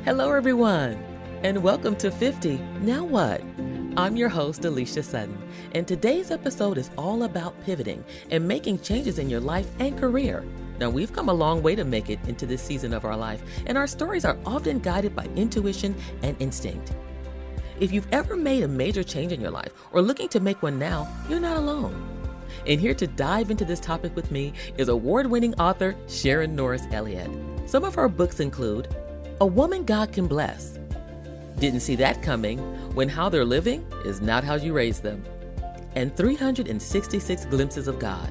Hello, everyone, and welcome to 50 Now What? I'm your host, Alicia Sutton, and today's episode is all about pivoting and making changes in your life and career. Now, we've come a long way to make it into this season of our life, and our stories are often guided by intuition and instinct. If you've ever made a major change in your life or looking to make one now, you're not alone. And here to dive into this topic with me is award-winning author Sharon Norris Elliot. Some of her books include A Woman God Can Bless, Didn't See That Coming, When How They're Living Is Not How You Raise Them, and 366 Glimpses of God.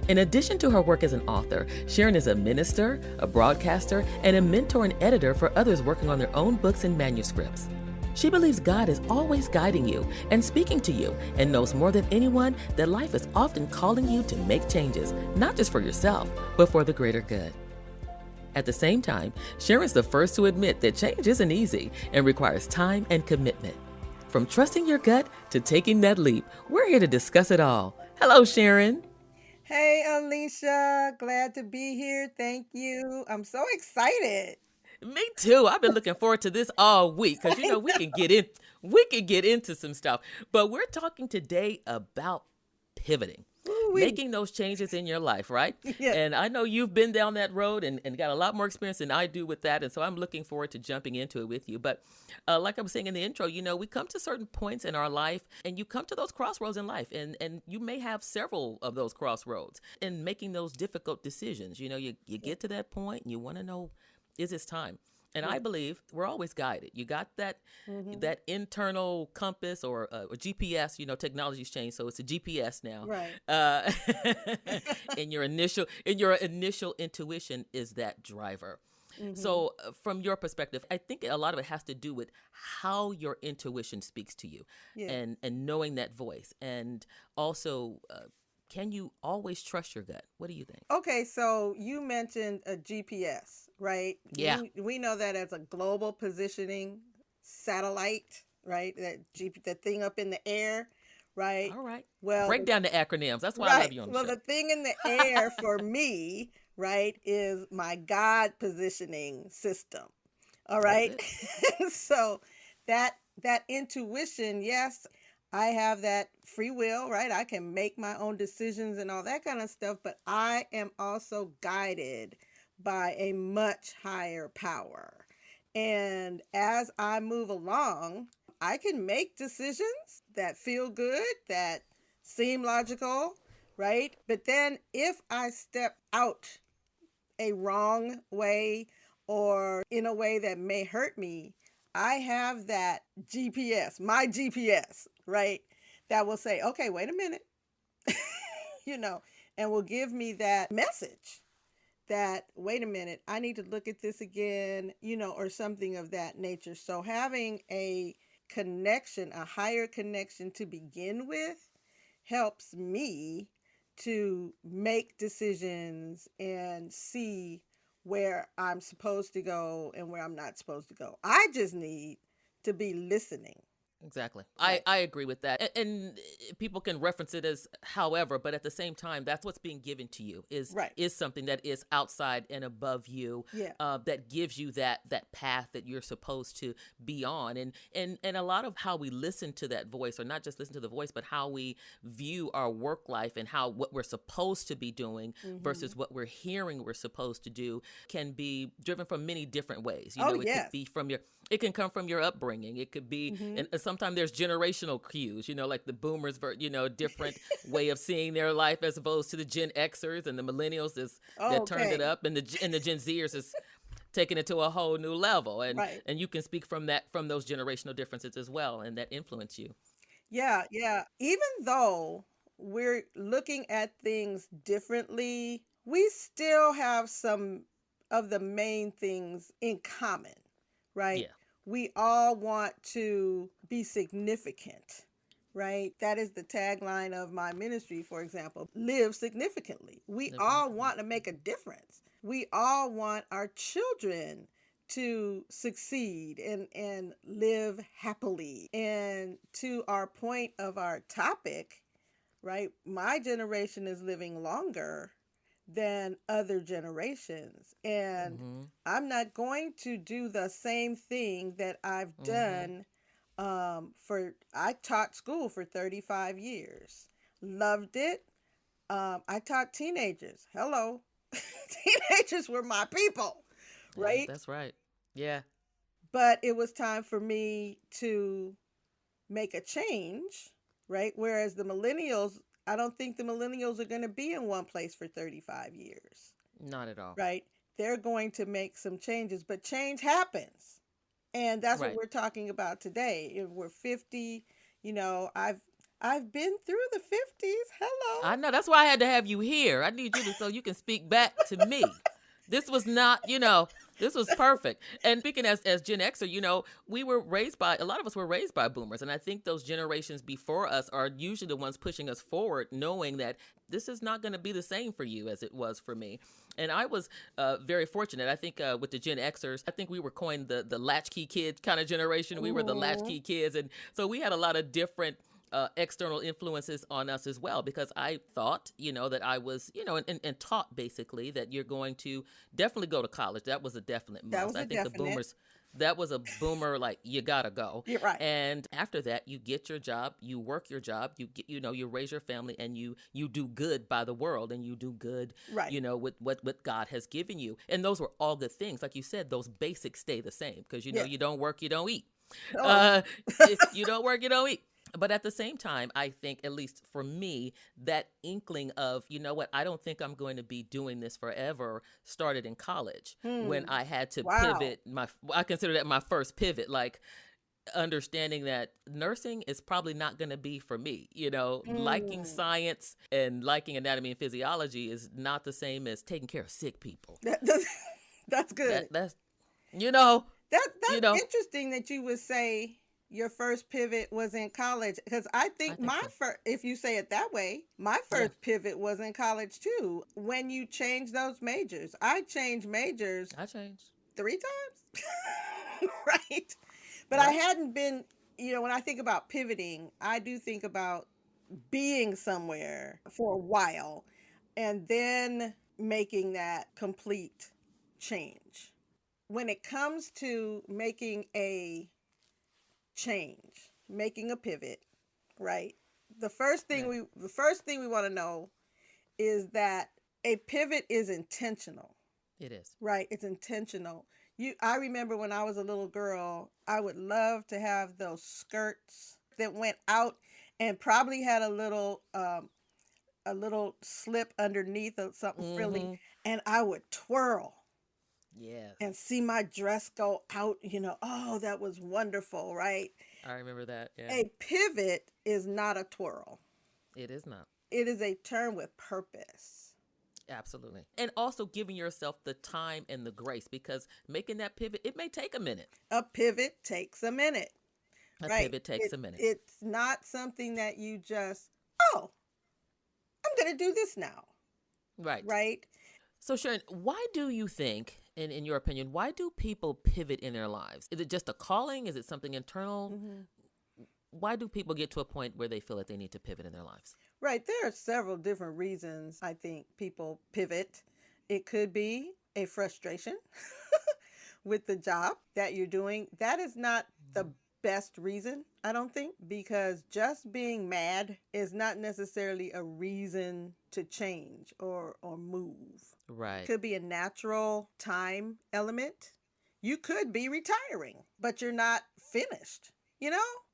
In addition to her work as an author, Sharon is a minister, a broadcaster, and a mentor and editor for others working on their own books and manuscripts. She believes God is always guiding you and speaking to you, and knows more than anyone that life is often calling you to make changes, not just for yourself, but for the greater good. At the same time, Sharon's the first to admit that change isn't easy and requires time and commitment. From trusting your gut to taking that leap, we're here to discuss it all. Hello, Sharon. Hey, Alicia. Glad to be here. Thank you. I'm so excited. Me too. I've been looking forward to this all week because I we can get into some stuff. But we're talking today about pivoting. know. Making those changes in your life, right? Yeah. And I know you've been down that road and got a lot more experience than I do with that. And so I'm looking forward to jumping into it with you. But like I was saying in the intro, we come to certain points in our life and you come to those crossroads in life. And you may have several of those crossroads in making those difficult decisions. You get to that point and you want to know, is this time? And I believe we're always guided. You got that that internal compass or GPS. Technology's changed, so it's a GPS now. Right. And your initial intuition is that driver. So from your perspective, I think a lot of it has to do with how your intuition speaks to you, Yeah. and knowing that voice, and also. Can you always trust your gut? What do you think? Okay, so you mentioned a GPS, right? Yeah. We know that as a global positioning satellite, right? That thing up in the air, right? All right. Well, Break down the acronyms. That's why I love right. you on the Well, show. the thing in the air for me, right, is my God positioning system. All That's right. it. So that intuition, yes, I have that free will, right? I can make my own decisions and all that kind of stuff, but I am also guided by a much higher power. And as I move along, I can make decisions that feel good, that seem logical, right? But then if I step out a wrong way or in a way that may hurt me, I have that GPS, my GPS, right? That will say, okay, wait a minute, you know, and will give me that message that, wait a minute, I need to look at this again, or something of that nature. So having a connection, a higher connection to begin with, helps me to make decisions and see where I'm supposed to go and where I'm not supposed to go. I just need to be listening. Exactly. Right. I agree with that. And people can reference it as however, but at the same time, that's what's being given to you Right. is something that is outside and above you, Yeah. that gives you that path that you're supposed to be on. And a lot of how we listen to that voice, or not just listen to the voice, but how we view our work life and what we're supposed to be doing versus what we're hearing we're supposed to do, can be driven from many different ways. Oh, It yes. could be it can come from your upbringing. It could be, and sometimes there's generational cues, like the boomers, different way of seeing their life as opposed to the Gen Xers and the millennials that turned it Okay. up, and the Gen Zers is taking it to a whole new level. Right. And you can speak from those generational differences as well, and that influence you. Yeah. Yeah. Even though we're looking at things differently, we still have some of the main things in common, right? Yeah. We all want to be significant, right? That is the tagline of my ministry, for example. Live significantly. We Living. all want to make a difference. We all want our children to succeed and live happily. And to our point of our topic, right? My generation is living longer than other generations. And Mm-hmm. I'm not going to do the same thing that I've Mm-hmm. done. I taught school for 35 years, loved it. I taught teenagers. Hello. Teenagers were my people, Yeah, right? that's right. Yeah. But it was time for me to make a change, right? Whereas the millennials, I don't think the millennials are going to be in one place for 35 years, Not at all. right? They're going to make some changes, but change happens. And that's what Right. we're talking about today. If we're 50, I've been through the 50s. Hello. I know. That's why I had to have you here. I need you to so you can speak back to me. This was not, this was perfect. And speaking as Gen Xer, we were raised by a lot of us were raised by boomers, and I think those generations before us are usually the ones pushing us forward, knowing that this is not going to be the same for you as it was for me. And I was very fortunate. I think with the Gen Xers, I think we were coined the latchkey kid kind of generation. We were the Mhm. latchkey kids, and so we had a lot of different external influences on us as well, because I thought, that I was, and taught basically that you're going to definitely go to college. That was a definite That must. was I a think the definite. boomers, that was a boomer, like, you gotta go. You're right. And after that, you get your job, you work your job, you get, you raise your family, and you do good by the world, and you do good, Right. with what God has given you. And those were all good things. Like you said, those basics stay the same, because, Yes. you don't work, you don't eat. Oh, Uh, you don't work, you don't eat. But at the same time, I think, at least for me, that inkling of, you know what, I don't think I'm going to be doing this forever started in college, when hmm. I had to Wow. pivot. I consider that my first pivot, like understanding that nursing is probably not going to be for me. Liking Mm. science and liking anatomy and physiology is not the same as taking care of sick people. That, that's good. That's, you know, you That's know, interesting that you would say your first pivot was in college, because I I think think my so. first, if you say it that way, my Yeah, first pivot was in college too. When you change those majors, I changed majors I changed. 3 times, right? But I Yep. hadn't been, when I think about pivoting, I do think about being somewhere for a while and then making that complete change. When it comes to making a change, making a pivot, right? Right. The first thing we want to know is that a pivot is intentional, It is. right? It's intentional. I remember when I was a little girl, I would love to have those skirts that went out and probably had a little slip underneath of something frilly, Mm-hmm. and I would twirl Yes. and see my dress go out, oh, that was wonderful, right? I remember that. Yeah. A pivot is not a twirl. It is not. It is a turn with purpose. Absolutely. And also giving yourself the time and the grace, because making that pivot, it may take a minute. A pivot takes a minute, A right? pivot takes a minute. It's not something that you just, oh, I'm going to do this now, Right. right? So, Sharon, why do you think, in your opinion, why do people pivot in their lives? Is it just a calling? Is it something internal? Hmm. Why do people get to a point where they feel that they need to pivot in their lives? Right. There are several different reasons I think people pivot. It could be a frustration with the job that you're doing. That is not the best reason, I don't think, because just being mad is not necessarily a reason to change or move. It Right. could be a natural time element. You could be retiring, but you're not finished.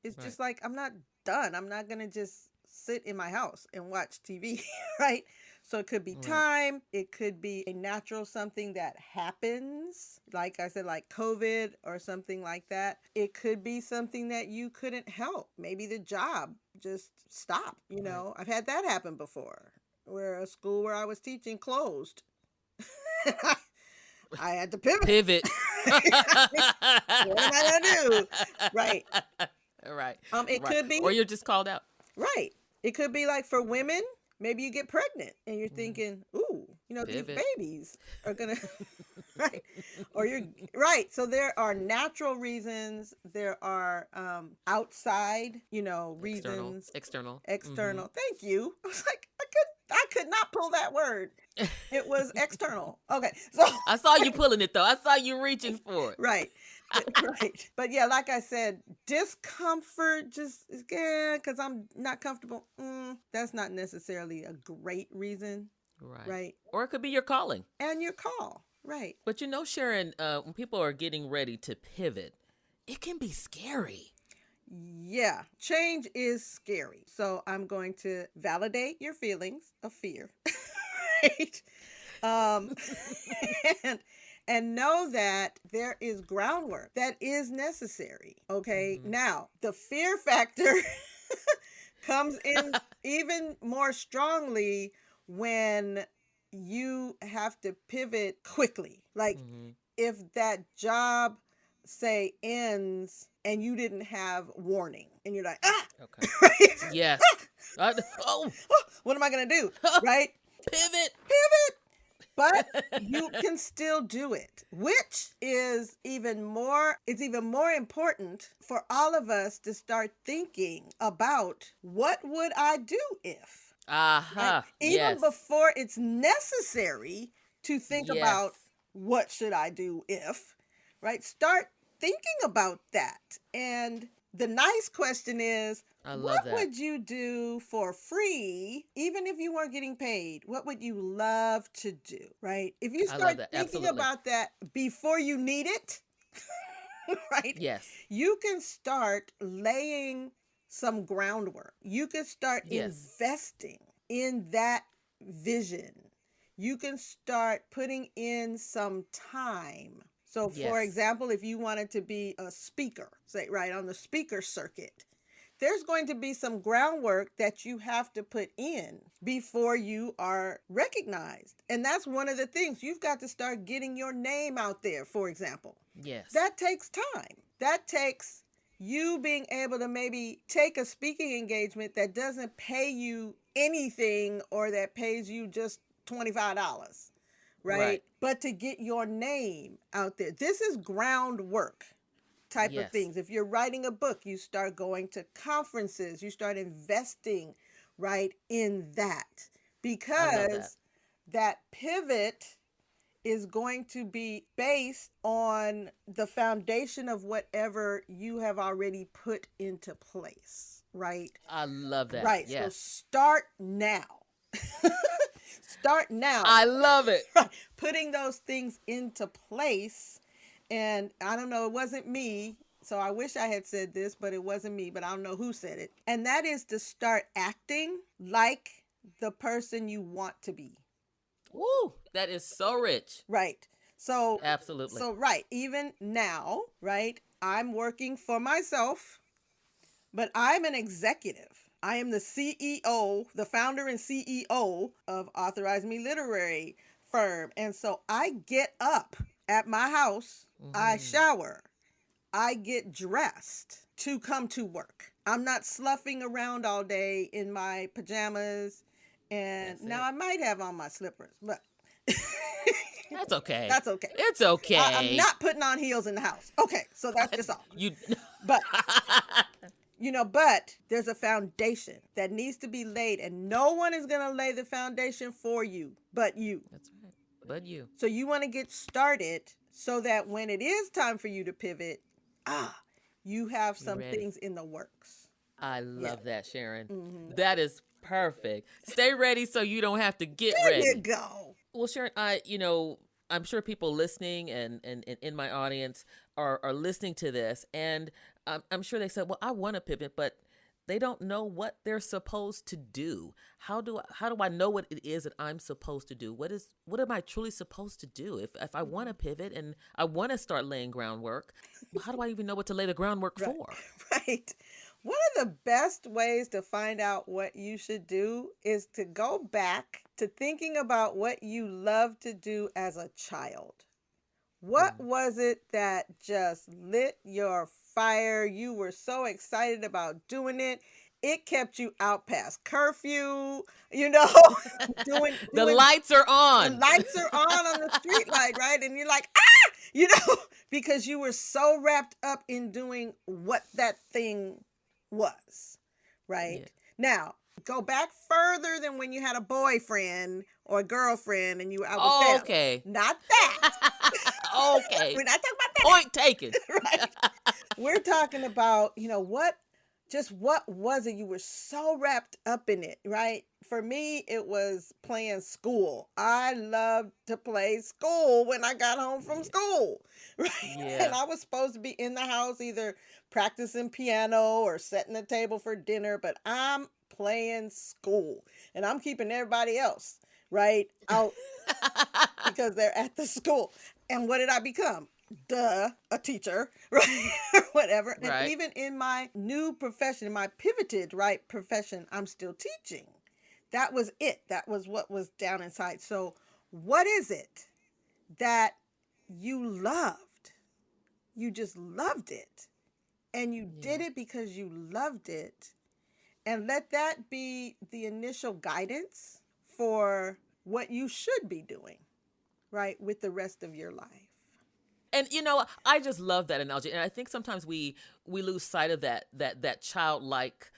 It's Right. just like, I'm not done. I'm not going to just sit in my house and watch TV, right? So it could be Right. time. It could be a natural something that happens, like I said, like COVID or something like that. It could be something that you couldn't help. Maybe the job just stopped. Right. I've had that happen before, where a school where I was teaching closed. I had to pivot. Pivot. What am I gonna do? Right. Right. It Right. could Or be you're just called out. right. It could be like for women, maybe you get pregnant and you're Mhm. thinking, ooh, these Pivot. babies are gonna right. Or you're right. So there are natural reasons, there are outside, External. reasons, External. Mm-hmm. external. Thank you. I was like, I could not pull that word. It was external. Okay. So I saw you pulling it though. I saw you reaching for it. right. Right. But yeah, like I said, discomfort, just, yeah, because I'm not comfortable. That's not necessarily a great reason. Right. Or it could be your calling. And your call. Right. But Sharon, when people are getting ready to pivot, it can be scary. Yeah, change is scary. So I'm going to validate your feelings of fear. Right. Um, and know that there is groundwork that is necessary. Okay. Mm-hmm. Now, the fear factor comes in even more strongly when you have to pivot quickly. Like if that job, say, ends and you didn't have warning and you're like, okay. Right? Yes. What am I going to do? Right? Pivot. But you can still do it, which is even more important for all of us to start thinking about what would I do if? Right? Even before it's necessary to think about what should I do if, right? Start thinking about that. And the nice question is, what would you do for free, even if you weren't getting paid? What would you love to do, right? If you start thinking about that before you need it, right? Yes. You can start laying some groundwork. You can start investing in that vision. You can start putting in some time. So, for example, if you wanted to be a speaker, say, right, on the speaker circuit, there's going to be some groundwork that you have to put in before you are recognized. And that's one of the things. You've got to start getting your name out there, for example. Yes. That takes time. That takes you being able to maybe take a speaking engagement that doesn't pay you anything or that pays you just $25, right? But to get your name out there. This is groundwork type of things. If you're writing a book, you start going to conferences, you start investing right in that, because that pivot is going to be based on the foundation of whatever you have already put into place, right? I love that. Right. Yes. So start now. Start now. I love it. Right. Putting those things into place. And I don't know, it wasn't me. So I wish I had said this, but it wasn't me, but I don't know who said it. And that is to start acting like the person you want to be. Woo, that is so rich. Right. So absolutely. So right, even now, right, I'm working for myself, but I'm an executive. I am the CEO, the founder and CEO of Authorize Me Literary Firm. And so I get up at my house, I shower, I get dressed to come to work. I'm not sloughing around all day in my pajamas. And now I might have on my slippers, but that's okay. That's okay. It's okay. I'm not putting on heels in the house. Okay, so that's just all. But but there's a foundation that needs to be laid, and no one is going to lay the foundation for you but you. That's right. But you. So you want to get started so that when it is time for you to pivot, you have some things in the works. I love that, Sharon. Mm-hmm. That is perfect. Stay ready so you don't have to get ready. There you go. Well, Sharon, I'm sure people listening and in my audience are listening to this, and I'm sure they said, well, I want to pivot, but they don't know what they're supposed to do. How do I know what it is that I'm supposed to do? What am I truly supposed to do? If I want to pivot and I want to start laying groundwork, how do I even know what to lay the groundwork for? Right. One of the best ways to find out what you should do is to go back to thinking about what you loved to do as a child. What was it that just lit your fire? You were so excited about doing it. It kept you out past curfew, doing the lights are on. The lights are on the street light, right? And you're like, because you were so wrapped up in doing what that thing was, right? Yeah. Now, Go back further than when you had a boyfriend or a girlfriend and you were out with them. Okay. Not that. Okay. We're not talking about that. Point taken. Right. We're talking about, what was it? You were so wrapped up in it, right? For me, it was playing school. I loved to play school when I got home from school, right? Yeah. And I was supposed to be in the house either practicing piano or setting the table for dinner, but I'm playing school and I'm keeping everybody else, right, out because they're at the school. And what did I become? A teacher, right? Whatever. And Right. even in my new profession, my pivoted, right, profession, I'm still teaching. That was it. That was what was down inside. So what is it that you loved? You just loved it. And you did it because you loved it. And let that be the initial guidance for what you should be doing, right, with the rest of your life. And I just love that analogy, and I think sometimes we lose sight of that childlike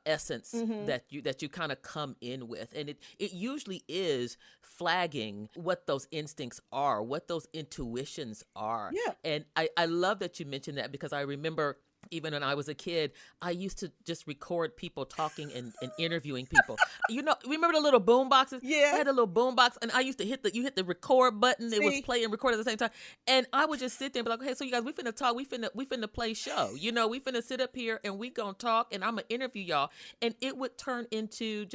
essence that you kind of come in with, and it usually is flagging what those instincts are, what those intuitions are. Yeah. And I love that you mentioned that, because I remember even when I was a kid, I used to just record people talking and interviewing people. Remember the little boom boxes? Yeah. I had a little boom box, and I used to hit the record button. It was play and record at the same time. And I would just sit there and be like, hey, so you guys, we finna talk. We finna play show. We finna sit up here and we gonna talk, and I'm gonna interview y'all. And it would turn into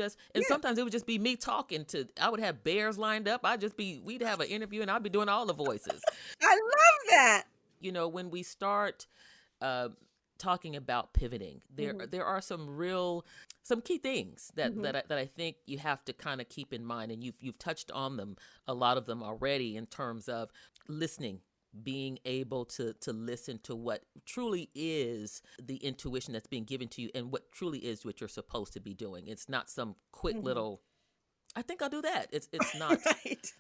sometimes it would just be me talking I would have bears lined up. We'd have an interview and I'd be doing all the voices. I love that. When we start talking about pivoting, there are some key things that I think you have to kind of keep in mind, and you've touched on them, a lot of them already, in terms of listening, being able to listen to what truly is the intuition that's being given to you, and what truly is what you're supposed to be doing. It's not some quick little, I think I'll do that. It's not. Right.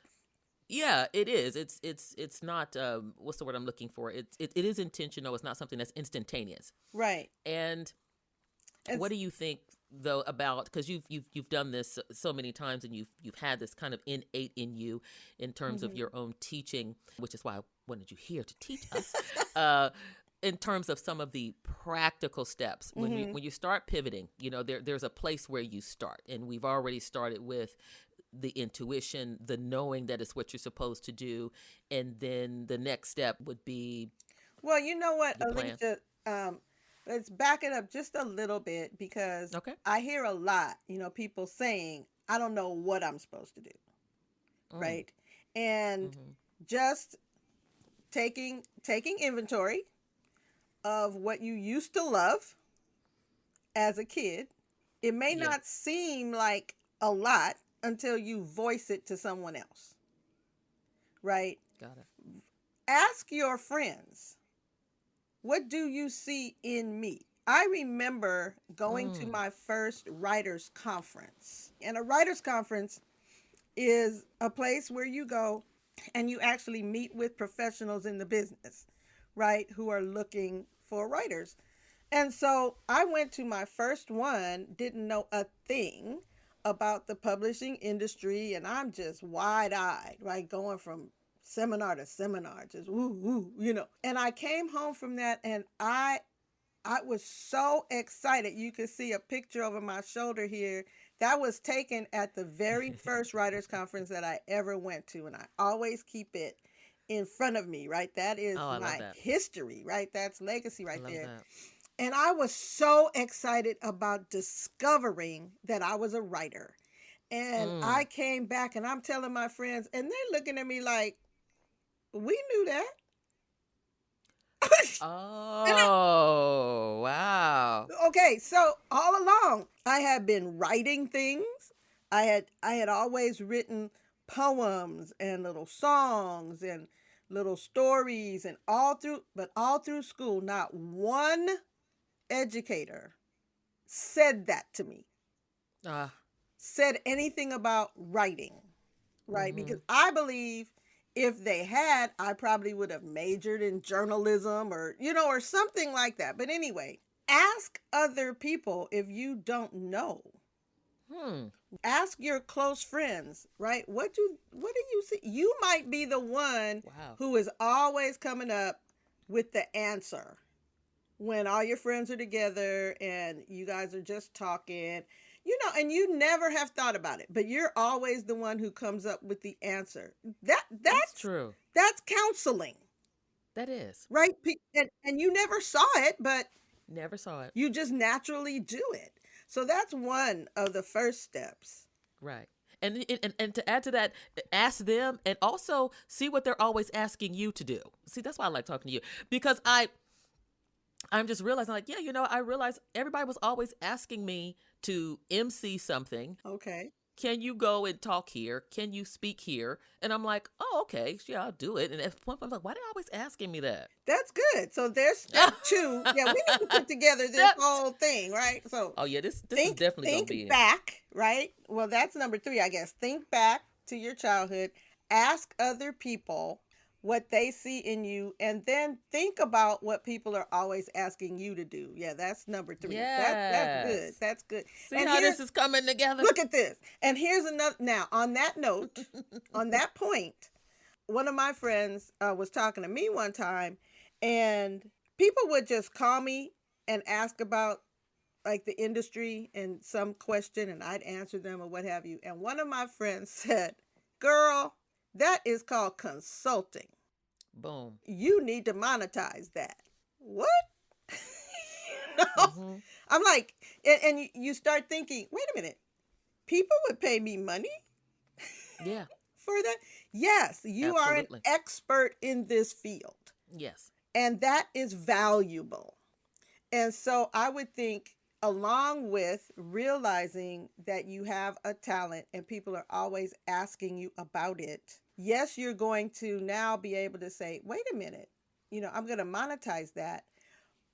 Yeah, it is. It's not. What's the word I'm looking for? It is intentional. It's not something that's instantaneous. Right. And what do you think though about, because you've done this so many times, and you've had this kind of innate in you in terms of your own teaching, which is why I wanted you here to teach us. In terms of some of the practical steps when you start pivoting, there's a place where you start, and we've already started with the intuition, the knowing that it's what you're supposed to do, and then the next step would be, well, you know what, the plan. Alicia, let's back it up just a little bit, because Okay. I hear a lot, people saying, I don't know what I'm supposed to do. Right. And just taking inventory of what you used to love as a kid. It may not seem like a lot until you voice it to someone else. Right? Got it. Ask your friends, what do you see in me? I remember going to my first writers' conference. And a writers' conference is a place where you go and you actually meet with professionals in the business, right, who are looking for writers. And so I went to my first one, didn't know a thing about the publishing industry, and I'm just wide-eyed, right, going from seminar to seminar, just woo, And I came home from that, and I was so excited. You could see a picture over my shoulder here. That was taken at the very first writers' conference that I ever went to, and I always keep it in front of me, right? That is my history, right? That's legacy right there. That. And I was so excited about discovering that I was a writer. And I came back and I'm telling my friends, and they're looking at me like, we knew that. Oh, wow. Okay, so all along I had been writing things. I had always written poems and little songs and little stories, and all through school, not one educator said that to me. Said anything about writing, right? Because I believe if they had, I probably would have majored in journalism or something like that. But anyway, ask other people if you don't know Ask your close friends, right? What do you see? You might be the one Wow. who is always coming up with the answer when all your friends are together and you guys are just talking, and you never have thought about it, but you're always the one who comes up with the answer. That's true. That's counseling, That is. right? And you never saw it, but Never saw it. you just naturally do it. So that's one of the first steps. Right. And to add to that, ask them and also see what they're always asking you to do. See, that's why I like talking to you, because I'm just realizing, like, yeah, I realized everybody was always asking me to MC something. Okay. Can you go and talk here? Can you speak here? And I'm like, oh, okay, yeah, I'll do it. And at one point, I'm like, why are they always asking me that? That's good. So there's step 2. Yeah, we need to put together this whole thing, right? So oh yeah, this is definitely gonna be think back, right? Well, that's number 3, I guess. Think back to your childhood. Ask other people what they see in you, and then think about what people are always asking you to do. Yeah, that's number 3. That's good. That's good. See and how this is coming together? Look at this. And here's another. Now, on that note, on that point, one of my friends was talking to me one time, and people would just call me and ask about like the industry and some question, and I'd answer them or what have you. And one of my friends said, "Girl, that is called consulting. Boom. You need to monetize that." What? Mm-hmm. I'm like, and you start thinking, wait a minute, people would pay me money? Yeah. For that? Yes, you Absolutely. are an expert in this field. Yes. And that is valuable. And so I would think, along with realizing that you have a talent and people are always asking you about it, yes, you're going to now be able to say, wait a minute, I'm going to monetize that.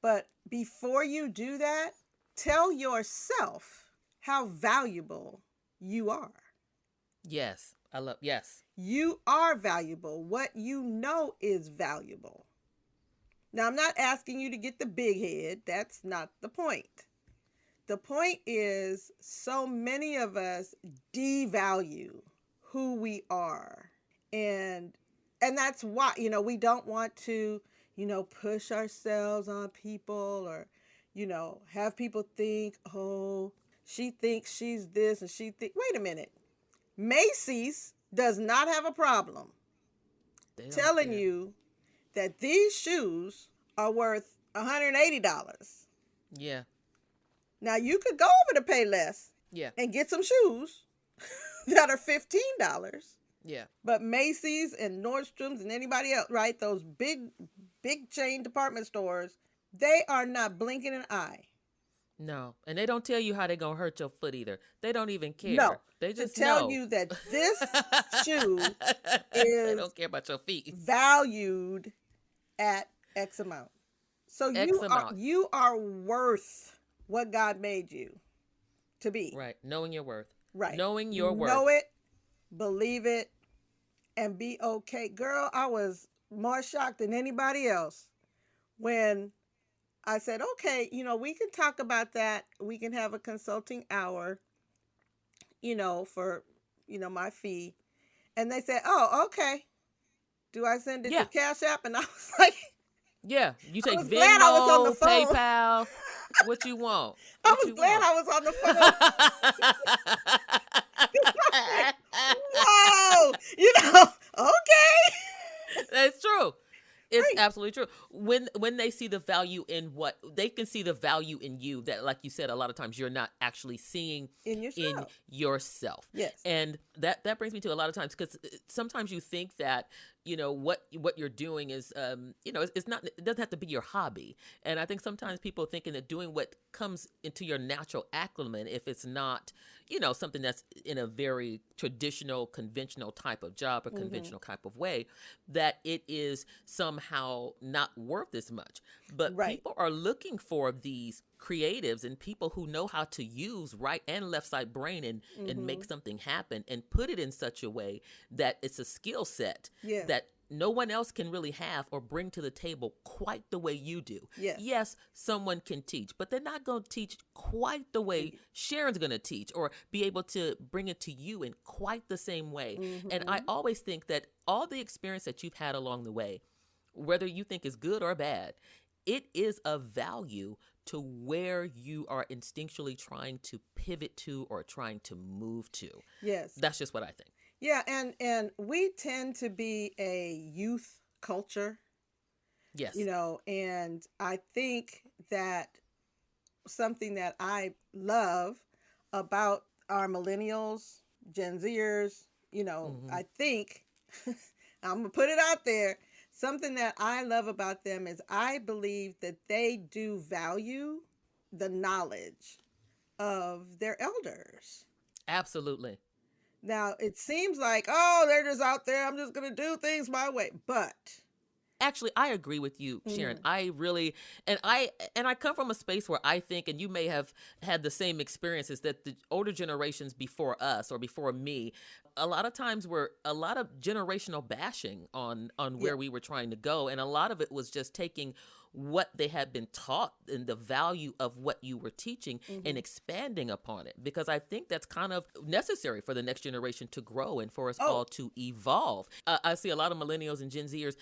But before you do that, tell yourself how valuable you are. Yes. Yes. You are valuable. What you know is valuable. Now, I'm not asking you to get the big head. That's not the point. The point is, so many of us devalue who we are. And that's why, we don't want to, push ourselves on people or, have people think, oh, she thinks she's this and wait a minute. Macy's does not have a problem telling you that these shoes are worth $180. Yeah. Now, you could go over to Payless and get some shoes that are $15. Yeah. But Macy's and Nordstrom's and anybody else, right, those big chain department stores, they are not blinking an eye. No. And they don't tell you how they're going to hurt your foot either. They don't even care. No. They just tell you that this shoe is they don't care about your feet. Valued at X amount. So you are worth what God made you to be. Right. Knowing your worth. Right. Knowing your worth. Know it, believe it, and be okay. Girl, I was more shocked than anybody else when I said, okay, we can talk about that. We can have a consulting hour, for, my fee. And they said, oh, okay. Do I send it to Cash App? And I was like, yeah. You take Venmo, glad I was on the phone. PayPal, what you want. I was glad I was on the phone. Whoa, okay. That's true. It's absolutely true. When they see the value in what they can see the value in you that, like you said, a lot of times you're not actually seeing in yourself. Yes. And that brings me to a lot of times, because sometimes you think that, what you're doing is, it's not, it doesn't have to be your hobby. And I think sometimes people are thinking that doing what comes into your natural acclimate, if it's not, something that's in a very traditional, conventional type of job or conventional type of way, that it is somehow not worth as much. But people are looking for these creatives and people who know how to use right and left side brain and make something happen and put it in such a way that it's a skill set that no one else can really have or bring to the table quite the way you do. Yes. Yes, someone can teach, but they're not going to teach quite the way Sharon's going to teach or be able to bring it to you in quite the same way. And I always think that all the experience that you've had along the way, whether you think is good or bad, it is of value to where you are instinctually trying to pivot to or trying to move to. Yes. That's just what I think. Yeah, and we tend to be a youth culture, Yes. and I think that something that I love about our millennials, Gen Zers, I think I'm gonna put it out there. Something that I love about them is I believe that they do value the knowledge of their elders. Absolutely. Now, it seems like, oh, they're just out there. I'm just going to do things my way. But actually, I agree with you, Sharon. I really, and I come from a space where I think, and you may have had the same experiences, that the older generations before us or before me, a lot of times were a lot of generational bashing on where we were trying to go. And a lot of it was just taking what they had been taught and the value of what you were teaching and expanding upon it. Because I think that's kind of necessary for the next generation to grow and for us all to evolve. I see a lot of millennials and Gen Zers,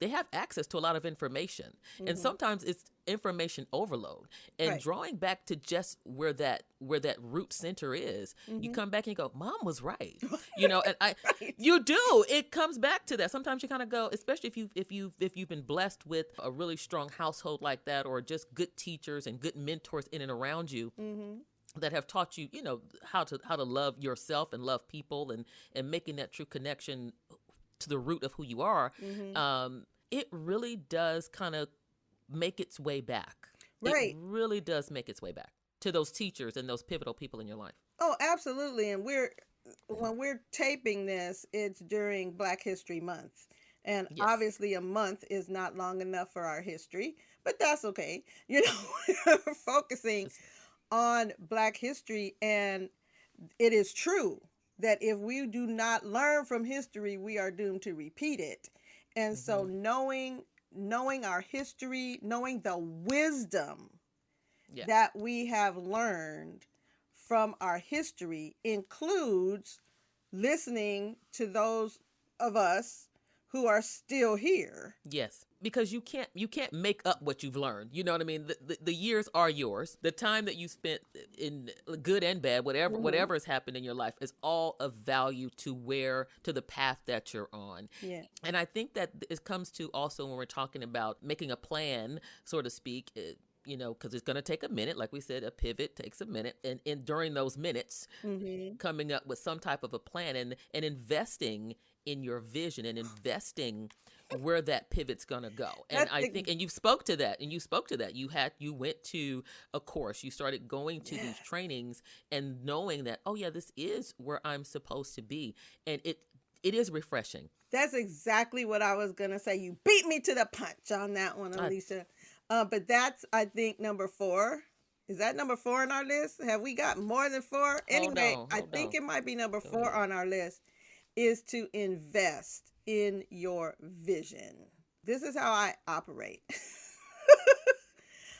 they have access to a lot of information. And sometimes it's information overload. And drawing back to just where that root center is, you come back and you go, Mom was right. And you do. It comes back to that. Sometimes you kind of go, especially if you've been blessed with a really strong household like that, or just good teachers and good mentors in and around you. That have taught you, how to love yourself and love people and making that true connection to the root of who you are, it really does kind of make its way back. Right. It really does make its way back to those teachers and those pivotal people in your life. Oh, absolutely. And when we're taping this, it's during Black History Month. And obviously a month is not long enough for our history, but that's okay. We're focusing on Black history, and it is true that if we do not learn from history, we are doomed to repeat it. And so knowing our history, knowing the wisdom that we have learned from our history includes listening to those of us who are still here. Yes, because you can't make up what you've learned. You know what I mean? The years are yours. The time that you spent in good and bad, whatever has happened in your life, is all of value to the path that you're on. Yeah. And I think that it comes to also when we're talking about making a plan, so to speak, because it's going to take a minute. Like we said, a pivot takes a minute. And during those minutes, coming up with some type of a plan and investing in your vision and investing where that pivot's going to go. And I think, and you spoke to that, you went to a course, you started going to these trainings and knowing that, oh yeah, this is where I'm supposed to be. And it is refreshing. That's exactly what I was going to say. You beat me to the punch on that one, Alicia. But that's, I think, number 4. Is that number 4 on our list? Have we got more than 4? Anyway, I think it might be number 4 on our list, is to invest in your vision. This is how I operate.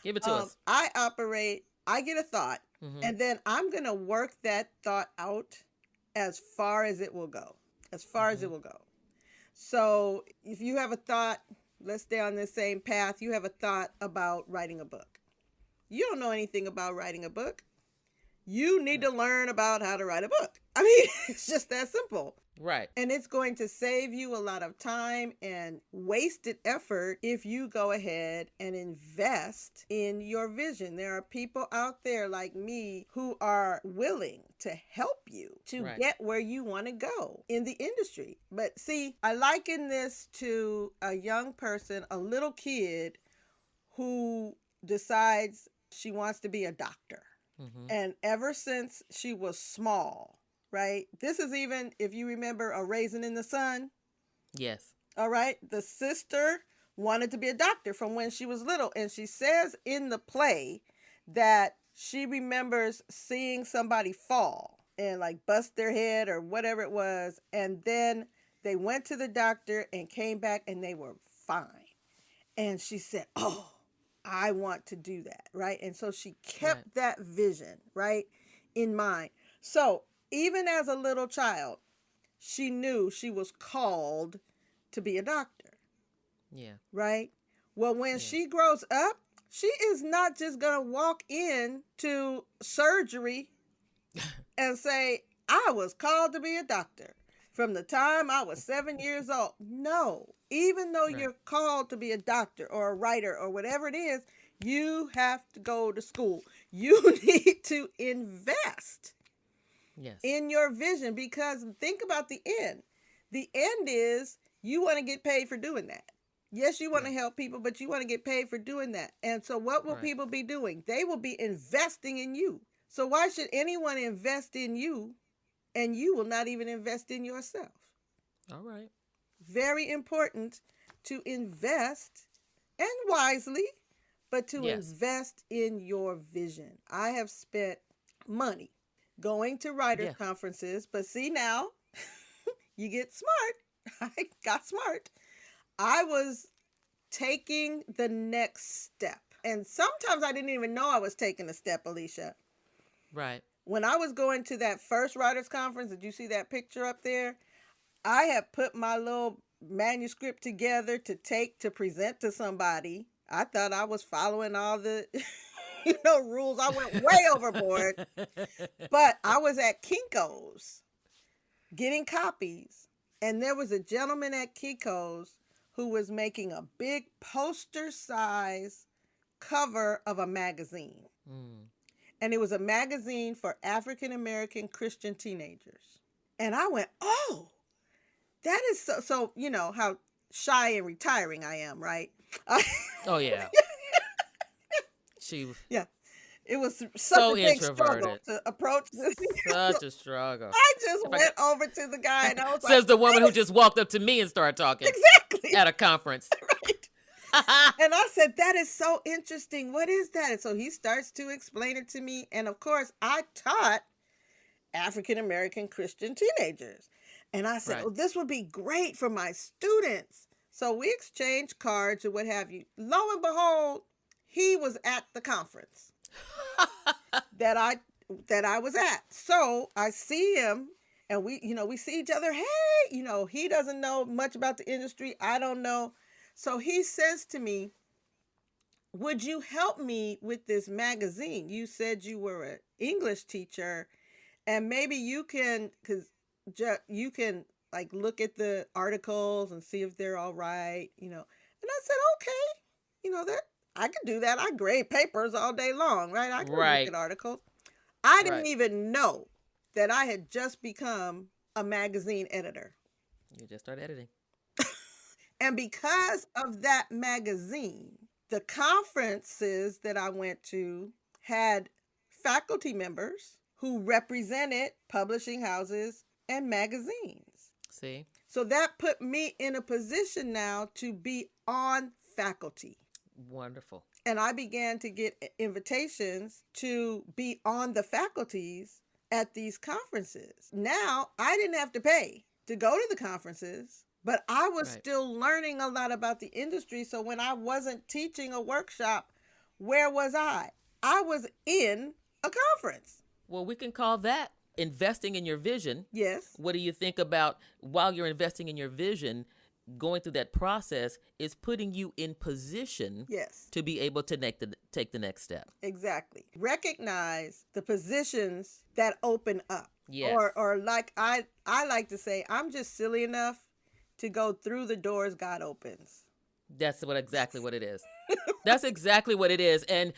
Give it to us. I get a thought, and then I'm going to work that thought out as far as it will go. So if you have a thought, let's stay on this same path. You have a thought about writing a book. You don't know anything about writing a book. You need to learn about how to write a book. I mean, it's just that simple. Right. And it's going to save you a lot of time and wasted effort if you go ahead and invest in your vision. There are people out there like me who are willing to help you to get where you want to go in the industry. But see, I liken this to a young person, a little kid who decides she wants to be a doctor. And ever since she was small, right? This is even, if you remember, A Raisin in the Sun. Yes. All right. The sister wanted to be a doctor from when she was little. And she says in the play that she remembers seeing somebody fall and like bust their head or whatever it was. And then They went to the doctor and came back and they were fine. And she said, oh, I want to do that, right? And so she kept that vision, right, in mind. So even as a little child, she knew she was called to be a doctor. Yeah. Right? Well, when she grows up, she is not just going to walk in to surgery and say, I was called to be a doctor from the time I was 7 years old. No, even though you're called to be a doctor or a writer or whatever it is, you have to go to school. You need to invest in your vision, because think about the end. The end is you want to get paid for doing that. Yes, you want to help people, but you want to get paid for doing that. And so what will people be doing? They will be investing in you. So why should anyone invest in you and you will not even invest in yourself? All right. Very important to invest, and wisely, but to invest in your vision. I have spent money going to writers' conferences, but see now, you get smart. I got smart. I was taking the next step. And sometimes I didn't even know I was taking a step, Alicia. Right. When I was going to that first writers' conference, did you see that picture up there? I had put my little manuscript together to present to somebody. I thought I was following all the rules. I went way overboard. But I was at Kinko's getting copies. And there was a gentleman at Kinko's who was making a big poster size cover of a magazine. And it was a magazine for African American Christian teenagers. And I went, oh, that is so you know how shy and retiring I am, right? Oh, yeah. It was such a big struggle to approach this. Such a struggle. I just went over to the guy and I was like, says the woman who just walked up to me and started talking. Exactly. At a conference. Right. And I said, that is so interesting. What is that? And so he starts to explain it to me. And of course, I taught African American Christian teenagers. And I said, oh, this would be great for my students. So we exchanged cards or what have you. Lo and behold, he was at the conference that I was at. So I see him and we see each other. Hey, he doesn't know much about the industry. I don't know. So he says to me, would you help me with this magazine? You said you were an English teacher and maybe you can, you can like look at the articles and see if they're all right, And I said, okay, that I can do that. I grade papers all day long, right? I can look at articles. I didn't even know that I had just become a magazine editor. You just started editing. And because of that magazine, the conferences that I went to had faculty members who represented publishing houses and magazines. See? So that put me in a position now to be on faculty. Wonderful. And I began to get invitations to be on the faculties at these conferences. Now, I didn't have to pay to go to the conferences, but I was still learning a lot about the industry. So when I wasn't teaching a workshop, where was I? I was in a conference. Well, we can call that investing in your vision. Yes. What do you think about, while you're investing in your vision, going through that process is putting you in position to be able to take the next step? Exactly. Recognize the positions that open up. Yes. Or like I like to say, I'm just silly enough to go through the doors God opens. That's exactly what it is. That's exactly what it is. And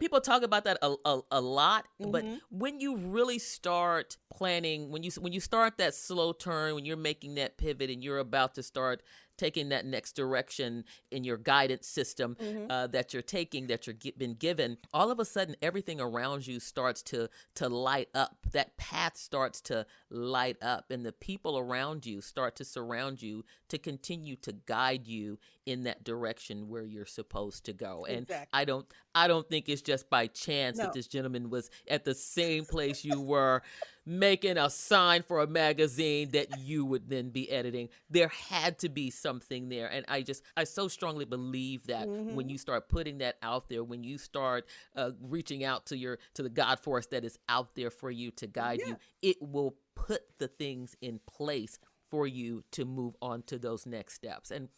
people talk about that a lot, but when you really start planning, when you start that slow turn, when you're making that pivot and you're about to start taking that next direction in your guidance system that you're taking, that you've been given, all of a sudden everything around you starts to light up. That path starts to light up, and the people around you start to surround you to continue to guide you in that direction where you're supposed to go. And I don't think it's just by chance that this gentleman was at the same place you were. making a sign for a magazine that you would then be editing. There had to be something there. And I so strongly believe that when you start putting that out there, when you start reaching out to the God force that is out there for you to guide you, it will put the things in place for you to move on to those next steps. And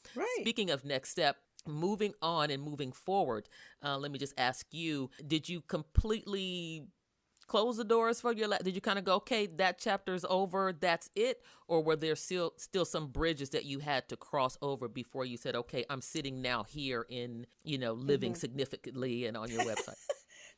speaking of next step, moving on and moving forward, let me just ask you, did you completely close the doors for your did you kind of go, okay, that chapter's over, that's it? Or were there still some bridges that you had to cross over before you said, okay, I'm sitting now here in, living significantly and on your website?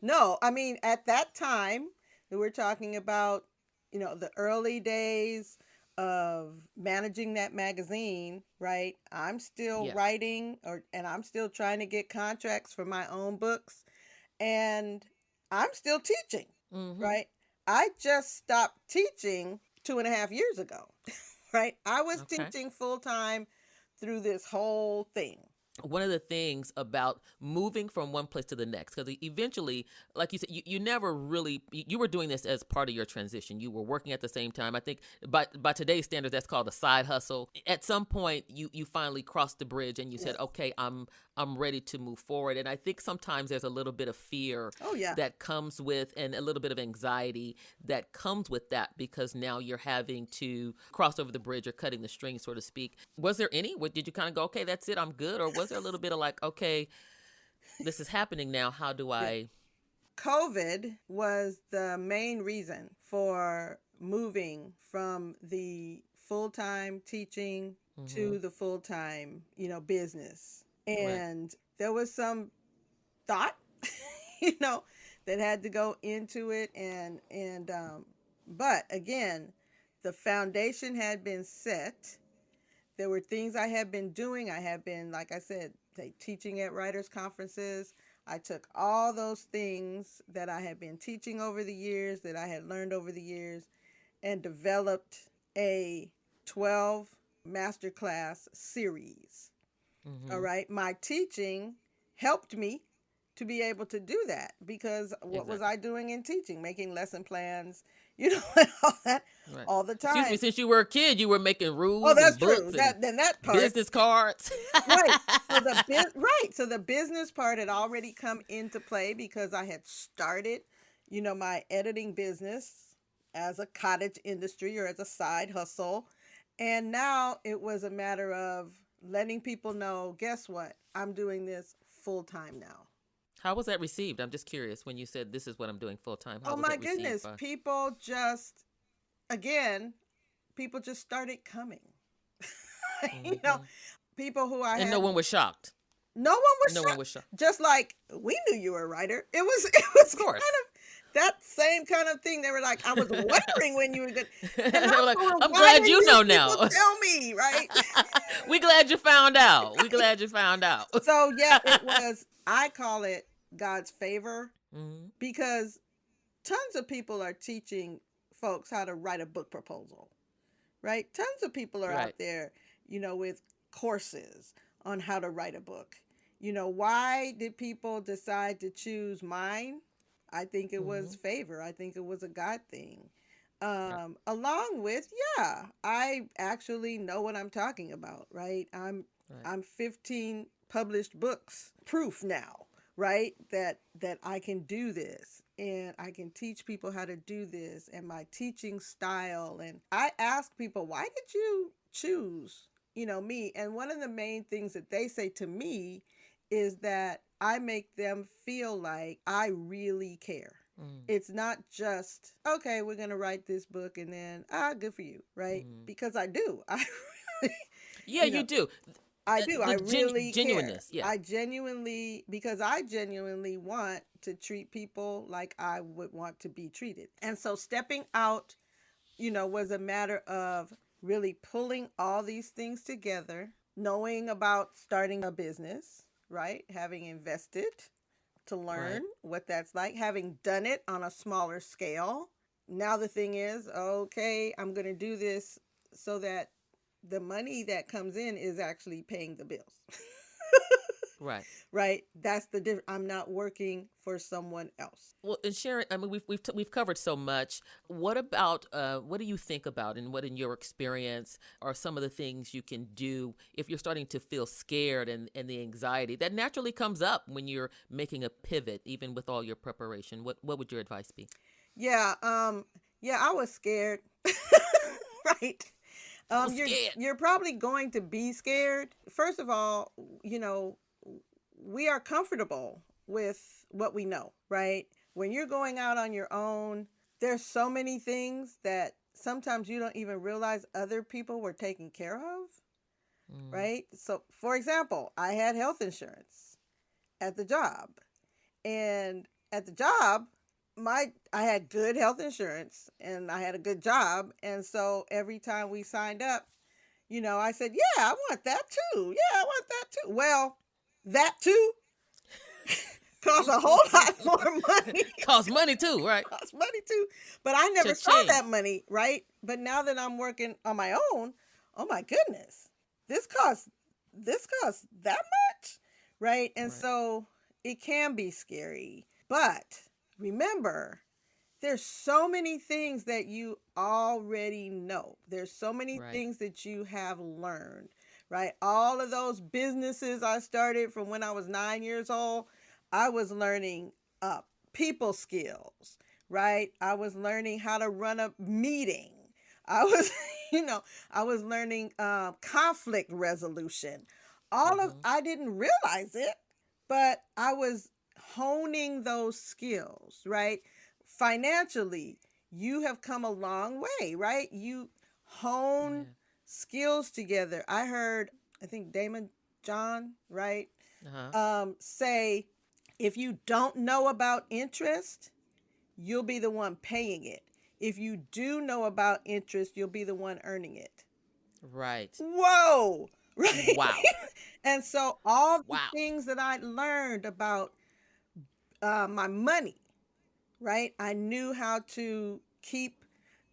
No, I mean, at that time, we're talking about, the early days of managing that magazine, right? I'm still writing and I'm still trying to get contracts for my own books, and I'm still teaching, right? I just stopped teaching 2.5 years ago, right? I was teaching full time through this whole thing. One of the things about moving from one place to the next, because eventually, like you said, you never really, you were doing this as part of your transition. You were working at the same time. I think by today's standards, that's called a side hustle. At some point, you finally crossed the bridge and you said, okay, I'm ready to move forward. And I think sometimes there's a little bit of fear that comes with, and a little bit of anxiety that comes with that, because now you're having to cross over the bridge or cutting the string, so to speak. Was there any? Did you kind of go, okay, that's it, I'm good? Or was there a little bit of like, okay, this is happening now, how do I? COVID was the main reason for moving from the full-time teaching to the full-time, business. And there was some thought, that had to go into it. But again, the foundation had been set. There were things I had been doing. I had been, like I said, teaching at writers' conferences. I took all those things that I had been teaching over the years, that I had learned over the years, and developed a 12 masterclass series. All right. My teaching helped me to be able to do that, because what was I doing in teaching? Making lesson plans, and all that all the time. Excuse me, since you were a kid, you were making rules. Oh, that's and books true. That part. Business cards. Right. So the business part had already come into play, because I had started, my editing business as a cottage industry or as a side hustle. And now it was a matter of letting people know, guess what? I'm doing this full time now. How was that received? I'm just curious, when you said this is what I'm doing full time. Oh my goodness. People just started coming. People who I had. And no one was shocked. No one was shocked. Just like, we knew you were a writer. It was of course. Kind of that same kind of thing. They were like, I was wondering when you were good. And they were like, I'm glad you know now. Tell me, right? We glad you found out. So yeah, it was, I call it God's favor, because tons of people are teaching folks how to write a book proposal, right? Tons of people are out there, with courses on how to write a book. Why did people decide to choose mine? I think it was favor. I think it was a God thing. Along with, I actually know what I'm talking about, right? I'm 15 published books proof now, right? That I can do this, and I can teach people how to do this, and my teaching style. And I ask people, why did you choose, me? And one of the main things that they say to me is that I make them feel like I really care. It's not just, okay, we're going to write this book and then, good for you, right? Because I do. I really, you do. I do. I really genuineness. care. I genuinely want to treat people like I would want to be treated. And so stepping out, was a matter of really pulling all these things together, knowing about starting a business, right? Having invested to learn what that's like, having done it on a smaller scale. Now the thing is, okay, I'm going to do this so that the money that comes in is actually paying the bills. Right. Right? That's the difference. I'm not working for someone else. Well, and Sharon, I mean, we've covered so much. What about what do you think about, and what in your experience are some of the things you can do if you're starting to feel scared and the anxiety that naturally comes up when you're making a pivot, even with all your preparation? What would your advice be? Yeah, yeah, I was scared. Right. I was You're scared. you're probably going to be scared. First of all, we are comfortable with what we know, right? When you're going out on your own, there's so many things that sometimes you don't even realize other people were taking care of, Mm, right? So, for example, I had health insurance at the job, and at the job, my I had good health insurance and I had a good job, and so every time we signed up, I said, "Yeah, I want that too. Yeah, I want that too." Well, that too costs a whole lot more money. costs money too, right? Costs money too. But I never saw Cha-ching. that money, right? But now that I'm working on my own, oh my goodness. This costs this costs that much, right? And Right. so it can be scary. But remember, there's so many things that you already know. There's so many Right. things that you have learned, right? All of those businesses I started from when I was 9 years old, I was learning uh, people skills, right? I was learning how to run a meeting. I was, I was learning conflict resolution. Mm-hmm. I didn't realize it, but I was honing those skills, right? Financially, you have come a long way, right? You hone Yeah. skills together. I heard, I think Damon John, right? Uh-huh. Say, if you don't know about interest, you'll be the one paying it. If you do know about interest, you'll be the one earning it. Right. Whoa! Right? Wow. And so all the Wow. things that I learned about my money, right? I knew how to keep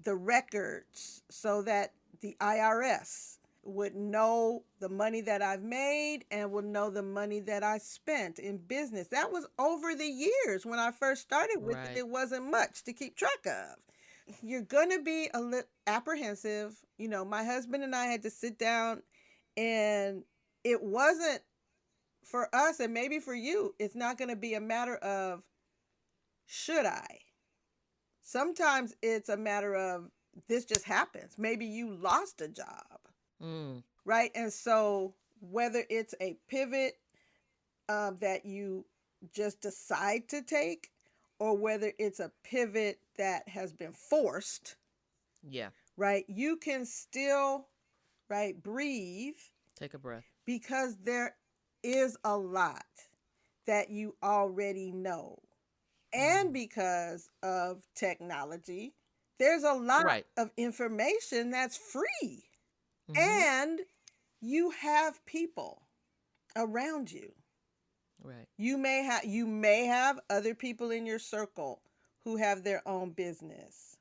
the records so that the IRS would know the money that I've made and would know the money that I spent in business. That was over the years. When I first started with it, Right. it wasn't much to keep track of. You're going to be a little apprehensive. My husband and I had to sit down, and it wasn't for us, and maybe for you, it's not going to be a matter of should I. Sometimes it's a matter of this just happens. Maybe you lost a job, Mm. right? And so whether it's a pivot that you just decide to take, or whether it's a pivot that has been forced, Yeah. right? You can still, right, breathe Take a breath. because there is a lot that you already know. And Mm. because of technology, there's a lot Right. of information that's free. Mm-hmm. And you have people around you. Right. You may have other people in your circle who have their own business,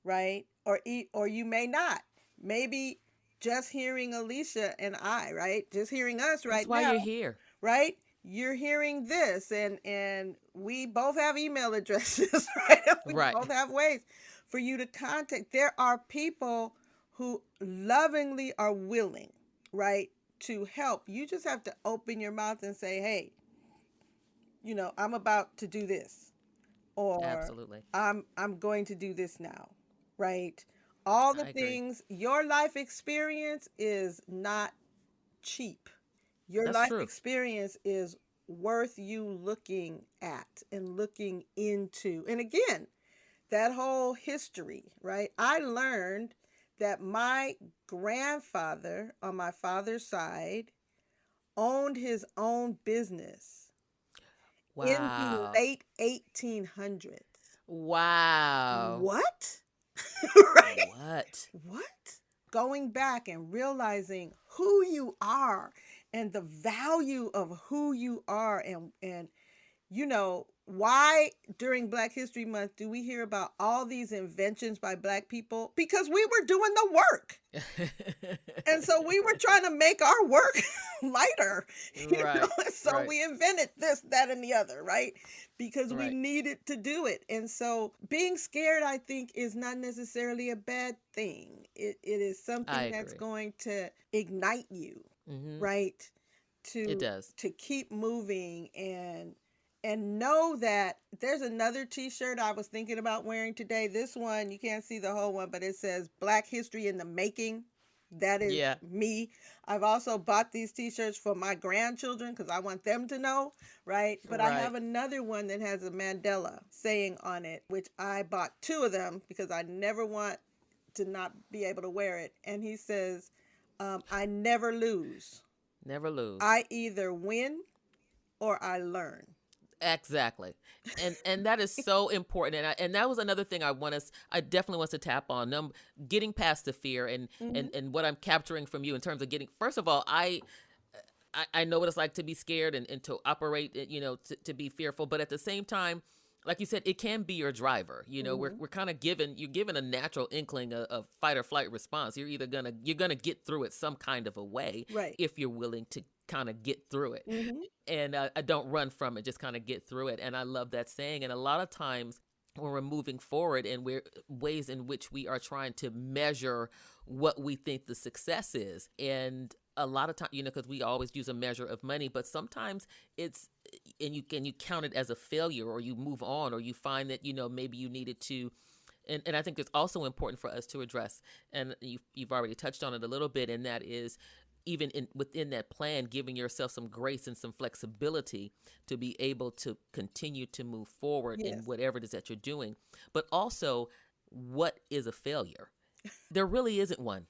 right? Or you may not. Maybe just hearing Alicia and I, right? Just hearing us That's right why now, you're here. right? You're hearing this, and we both have email addresses, right? We Right. both have ways for you to contact. There are people who lovingly are willing, right, to help. You just have to open your mouth and say, "Hey, I'm about to do this," or Absolutely. I'm going to do this now, right? All the I agree. things, your life experience is not cheap. Your That's life true. experience is worth you looking at and looking into. And again, that whole history, right? I learned that my grandfather on my father's side owned his own business in the Wow. late 1800s. Wow. What? Right? What? What? Going back and realizing who you are and the value of who you are, and why during Black History Month do we hear about all these inventions by Black people? Because we were doing the work. And so we were trying to make our work lighter, Right, And so right, we invented this, that, and the other, right? Because we right. needed to do it. And so being scared, I think, is not necessarily a bad thing. It is I something that's agree. going to ignite you, Hmm. right? It To does. to keep moving and know that there's another t-shirt I was thinking about wearing today. This one, you can't see the whole one, but it says Black History in the Making. That is Yeah, me. I've also bought these t-shirts for my grandchildren because I want them to know, right? But I right. have another one that has a Mandela saying on it, which I bought two of them because I never want to not be able to wear it. And he says, I never lose. Never lose. I either win or I learn. Exactly. And that is so important. And that was another thing I definitely want to tap on. Getting past the fear Mm-hmm. and what I'm capturing from you in terms of getting, first of all, I know what it's like to be scared and to operate, to be fearful. But at the same time, like you said, it can be your driver. Mm-hmm. We're kind of you're given a natural inkling of fight or flight response. You're gonna get through it some kind of a way Right. if you're willing to kind of get through it. Mm-hmm. And I don't run from it, just kind of get through it. And I love that saying. And a lot of times when we're moving forward and we're ways in which we are trying to measure what we think the success is. And a lot of times, because we always use a measure of money, but sometimes it's, and you count it as a failure, or you move on, or you find that, maybe you needed to, and I think it's also important for us to address, and you've already touched on it a little bit, and that is even within that plan, giving yourself some grace and some flexibility to be able to continue to move forward in Yes. whatever it is that you're doing. But also, what is a failure? There really isn't one.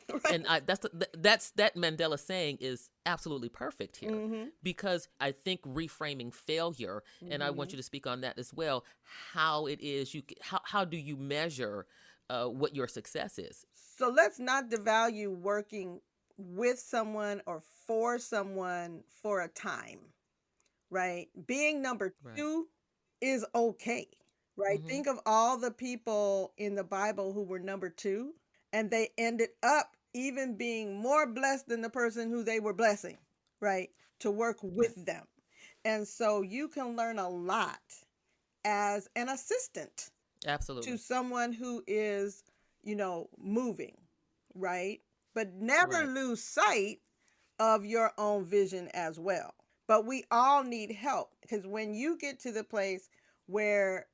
Right. And that's that Mandela saying is absolutely perfect here, Mm-hmm. because I think reframing failure, and I want Mm-hmm. you to speak on that as well. How it is how do you measure what your success is? So let's not devalue working with someone or for someone for a time, right? Being number Right. two is okay, right? Mm-hmm. Think of all the people in the Bible who were number two, and they ended up even being more blessed than the person who they were blessing, right? To work Right. with them. And so you can learn a lot as an assistant to Absolutely. someone who is, moving, right? But never Right. lose sight of your own vision as well. But we all need help, because when you get to the place where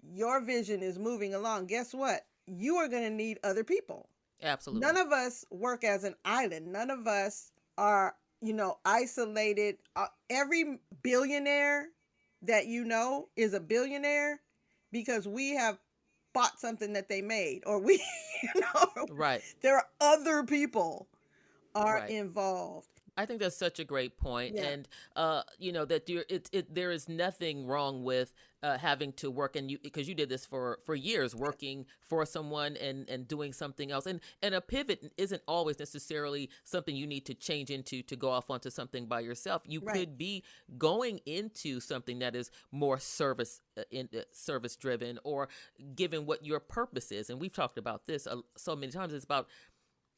your vision is moving along, guess what? You are going to need other people. None Absolutely. of us work as an island. None of us are, isolated. Every billionaire that is a billionaire because we have bought something that they made, or we, Right. there are other people are Right. involved. I think that's such a great point, Yeah. and that there is nothing wrong with having to work, and you, because you did this for years, working for someone and doing something else, and a pivot isn't always necessarily something you need to change into to go off onto something by yourself. You Right. could be going into something that is more service driven, or given what your purpose is, and we've talked about this so many times. It's about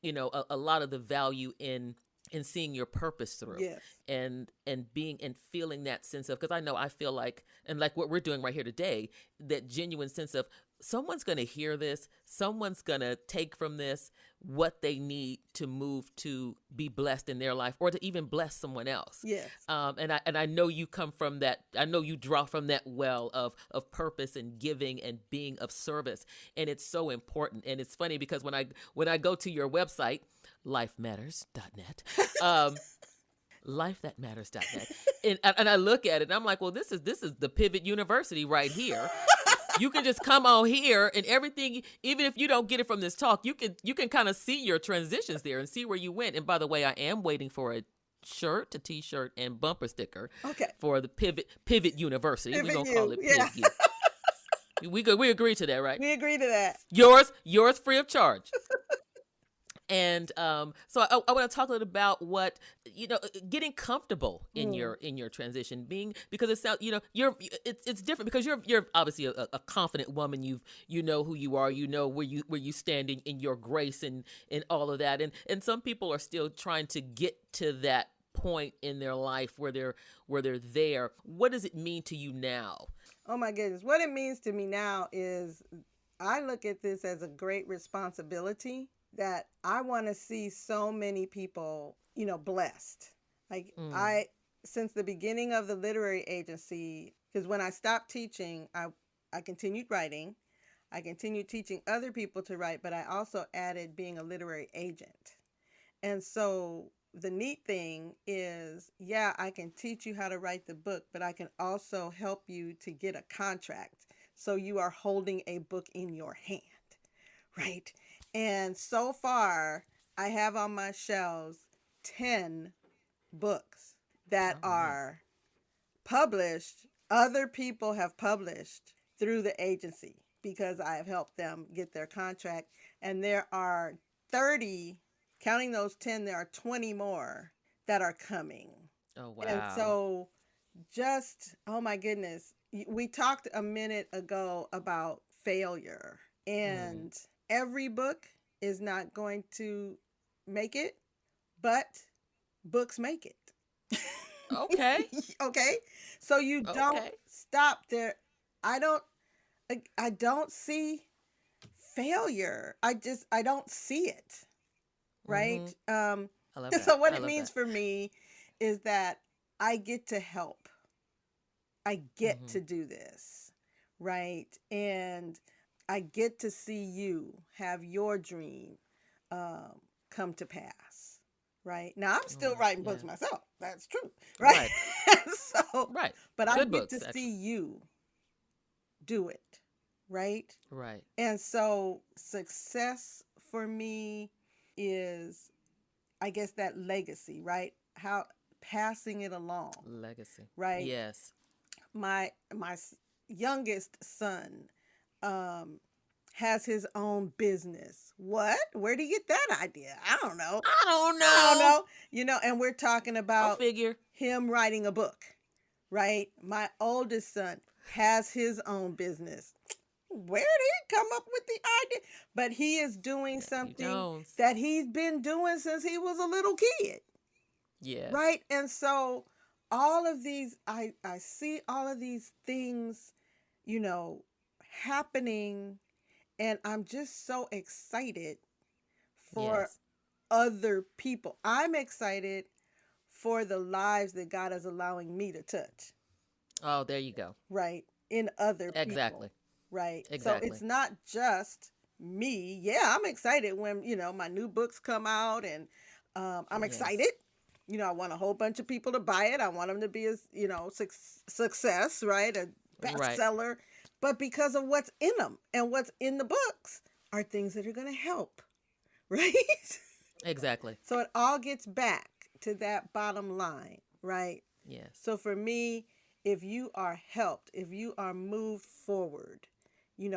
a lot of the value in seeing your purpose through, Yes. and being and feeling that sense of, because I feel like, and like what we're doing right here today, that genuine sense of someone's going to hear this, someone's going to take from this what they need to move to be blessed in their life, or to even bless someone else. Yes. And I know you come from that. I know you draw from that well of purpose and giving and being of service, and it's so important. And it's funny because when I go to your website, lifematters.net, lifethatmatters.net, and I look at it and I'm like, well, this is the Pivot University right here. You can just come on here, and everything, even if you don't get it from this talk, you can kind of see your transitions there and see where you went. And by the way, I am waiting for a t-shirt and bumper sticker Okay. for the Pivot University. We're Pivot gonna call U, it yeah. Pivot U. We agree to that, right? We agree to that. Yours free of charge. And so I want to talk a little about what, getting comfortable in Mm. your transition, being, because it sounds, it's different because you're obviously a confident woman. You know who you are, where you stand in your grace and all of that. And some people are still trying to get to that point in their life where they're there. What does it mean to you now? Oh my goodness. What it means to me now is I look at this as a great responsibility that I want to see so many people, blessed. Like Mm. since the beginning of the literary agency, because when I stopped teaching, I continued writing. I continued teaching other people to write, but I also added being a literary agent. And so the neat thing is, yeah, I can teach you how to write the book, but I can also help you to get a contract. So you are holding a book in your hand, right? And so far, I have on my shelves 10 books that All right. are published. Other people have published through the agency because I have helped them get their contract. And there are 30, counting those 10, there are 20 more that are coming. Oh, And wow. so just, oh my goodness, we talked a minute ago about failure, Mm. and every book is not going to make it, but books make it. Okay. Okay? So you don't Okay. stop there. I don't I don't see failure. I don't see it, right? Mm-hmm. I love that. So what I it love means that. for me is that I get to help. I get Mm-hmm. to do this, right? And I get to see you have your dream um, come to pass, right? Now, I'm still Oh, writing yeah. books myself. That's true, right? Right. So, Right. but I Good get to books, actually. see you do it, right? Right. And so, success for me is, I guess, that legacy, right? How passing it along, Legacy. right? Yes. My youngest son um has his own business. What? Where did he get that idea? I don't know. I don't I don't know. know. And we're talking I'll about figure. him writing a book, right? My oldest son has his own business. Where did he come up with the idea? But he is doing Matthew something Jones. that he's been doing since he was a little kid, Yes. right? And so all of these, I see all of these things, you know, happening, and I'm just so excited for Yes. other people. I'm excited for the lives that God is allowing me to touch, Oh, there you go. right? In other people, Exactly. right? So Exactly. it's not just me. Yeah, I'm excited when, my new books come out, and I'm excited. Yes. I want a whole bunch of people to buy it. I want them to be a, success, right? A Right. bestseller. But because of what's in them and what's in the books are things that are going to help, right? Exactly. So it all gets back to that bottom line, right? Yes. So for me, if you are helped, if you are moved forward,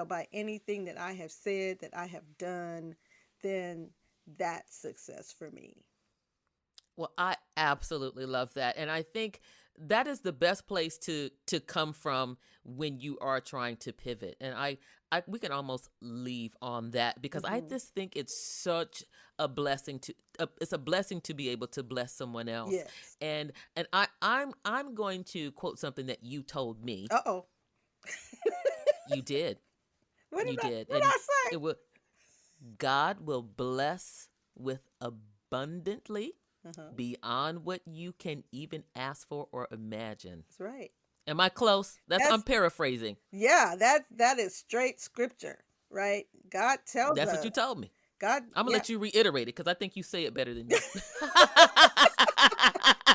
by anything that I have said, that I have done, then that's success for me. Well, I absolutely love that. And I think that is the best place to come from when you are trying to pivot. And I we can almost leave on that because I Hmm. just think it's such a blessing it's a blessing to be able to bless someone else. Yes. And I'm going to quote something that you told me. Uh-oh. You did. What did You I did. what did And I say? it will God will bless with abundantly Uh-huh. beyond what you can even ask for or imagine. That's right. Am I close? I'm That's paraphrasing. Yeah, that is straight scripture, right? God tells That's what us. you told me. God, I'm gonna yeah. let you reiterate it because I think you say it better than me.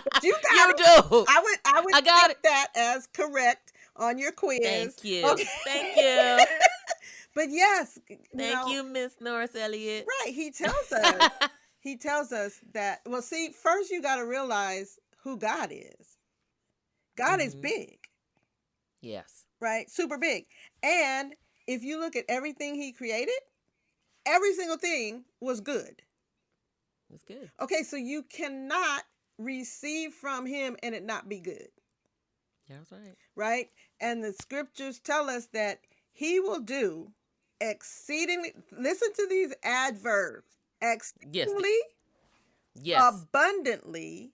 But you got You it. do. I would I got take it. that as correct on your quiz. Thank you. Okay. Thank you. But yes, Thank you, Miss Norris Elliot. right, he tells us that, well, see, first you got to realize who God is. God is Hmm. big, Yes. right? Super big. And if you look at everything he created, every single thing was good. That's good. Okay, so you cannot receive from him and it not be good. That's right. Right? And the scriptures tell us that he will do exceedingly, listen to these adverbs, Yes. exceedingly, Yes. abundantly,